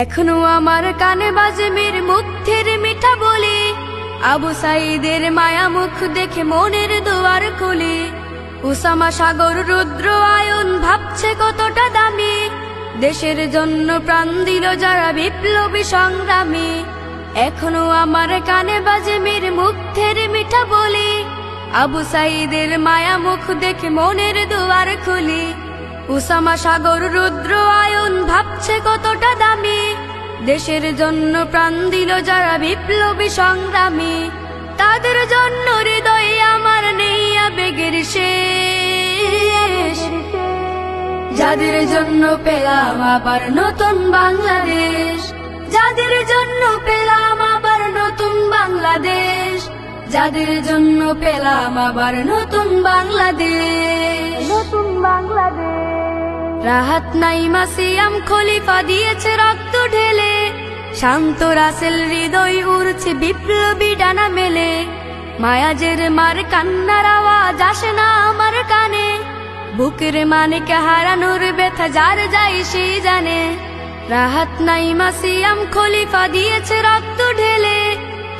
এখনো আমার কানে বাজে মীর মুগ্ধের মিঠা বলি, আবু সাইদের মায়া মুখ দেখে মনের দুয়ার খুলি। উসামা সাগর রুদ্র আয়ন ভাবছে কতটা দামি, দেশের জন্য প্রাণ দিল যারা বিপ্লবী সংগ্রামী। এখনো আমার কানে বাজে মীর মুগ্ধের মিঠা বলি, আবু সাইদের মায়া মুখ দেখে মনের দুয়ার খুলি। উসামা সাগর রুদ্র আয়ন ভাবছে কতটা দামি, দেশের জন্য প্রাণ দিল যারা বিপ্লবী সংগ্রামী। তাদের জন্য হৃদয়ে আমার নেই আবেগের শেষ, যাদের জন্য পেলাম আবার নতুন বাংলাদেশ, যাদের জন্য পেলাম আবার নতুন বাংলাদেশ, যাদের জন্য পেলাম আবার নতুন বাংলাদেশ, নতুন বাংলাদেশ। রাহাত নাইমা সিয়াম খলিফা দিয়েছে রক্ত ঢেলে, শান্ত রাসেল হৃদয় উড়ছে বিপ্লবী ডানা মেলে। মায়াজের মার কান্নার আওয়াজ আসে না আমার কানে, বুকের মানিকে হারানোর ব্যথা যার যায় সেই জানে। রাহাত নাইমা সিয়াম খলিফা দিয়েছে রক্ত ঢেলে,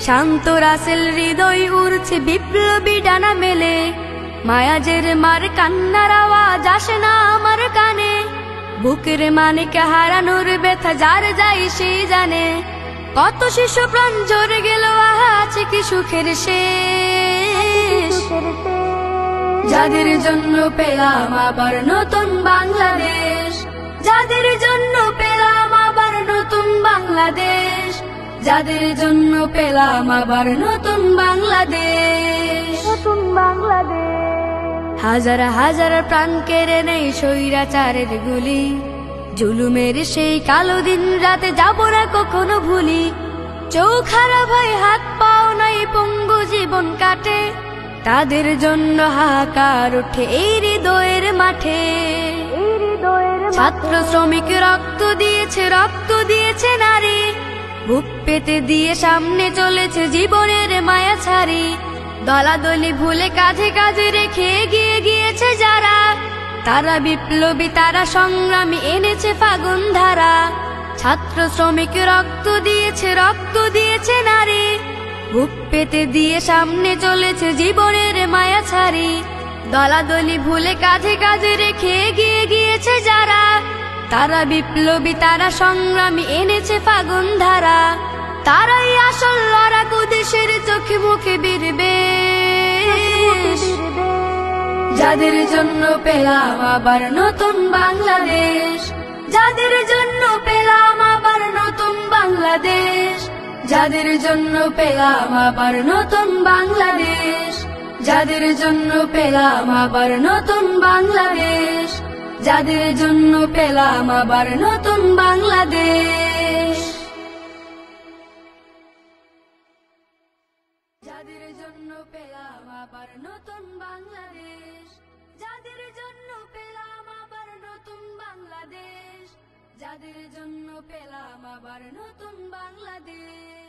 শান্ত রাসেল হৃদয় উড়ছে বিপ্লবী ডানা মেলে। মায়াজের মার কান্নার আওয়াজ আসে না আমার কানে, বুকের মানিকে হারানোর ব্যথা যার যায় সেই জানে। কত শিশু প্রাণ ঝরে গেল, আহা আছে কি সুখের শেষ, যাদের জন্য পেলাম আবার নতুন বাংলাদেশ, যাদের জন্য পেলাম আবার নতুন বাংলাদেশ, যাদের জন্য পেলাম আবার নতুন বাংলাদেশ, নতুন বাংলাদেশ। হাজার হাজার প্রাণ কেড়ে নেই স্বৈরাচারের গুলি, জুলুমের সেই কালো দিন রাতে যাব না কখনো ভুলি। চোখ খারাপ হয়, হাত পাও নাই, পঙ্গু জীবন কাটে, তাদের জন্য হাহাকার ওঠে এই হৃদয়ের মাঠে। ছাত্র শ্রমিক রক্ত দিয়েছে নারী, বুক পেতে দিয়ে সামনে চলেছে জীবনের মায়া ছাড়ি। দলাদলি ভুলে কাঁধে কাঁধে রেখে এগিয়ে গিয়েছে যারা, তারা বিপ্লবী, তারা সংগ্রামী, এনেছে ফাগুন ধারা। ছাত্র শ্রমিক রক্ত দিয়েছে নারী, বুক পেতে দিয়ে সামনে চলেছে জীবনের মায়া ছাড়ি। দলাদলি ভুলে কাঁধে কাঁধে রেখে এগিয়ে গিয়েছে যারা, তারা বিপ্লবী, তারা সংগ্রামী, এনেছে ফাগুন ধারা। তারাই আসল লড়াকু, দেশের চোখে মুখে বিরবেশ, যাদের জন্য পেলাম আবার নতুন বাংলাদেশ, যাদের জন্য পেলাম আবার নতুন বাংলাদেশ, যাদের জন্য পেলাম আবার নতুন বাংলাদেশ, যাদের জন্য পেলাম আবার নতুন বাংলাদেশ, যাদের জন্য পেলাম আবার নতুন বাংলাদেশ, যাদের জন্য পেলাম আবার নতুন বাংলাদেশ, যাদের জন্য পেলাম আবার নতুন বাংলাদেশ, যাদের জন্য পেলাম আবার নতুন বাংলাদেশ।